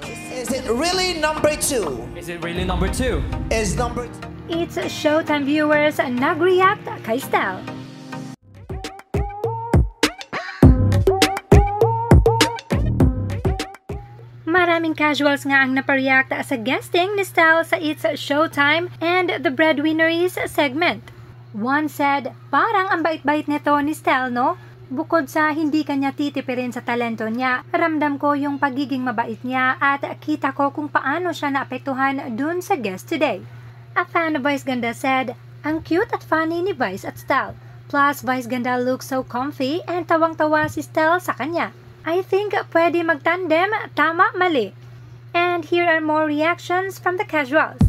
Is it really number 2? Is it really number 2? Is number It's Showtime viewers nag-react kay Stel. Maraming casuals nga ang napareact sa guesting ni Stel sa It's Showtime and The Breadwinneries segment. One said, parang ang bait-bait nito ni Stel, no? Bukod sa hindi kanya titipirin sa talento niya, ramdam ko yung pagiging mabait niya at kita ko kung paano siya naapektuhan dun sa guest today. A fan of Vice Ganda said, ang cute at funny ni Vice at Stel. Plus, Vice Ganda looks so comfy and tawang-tawa si Stel sa kanya. I think pwede magtandem, tama, mali. And here are more reactions from the casuals.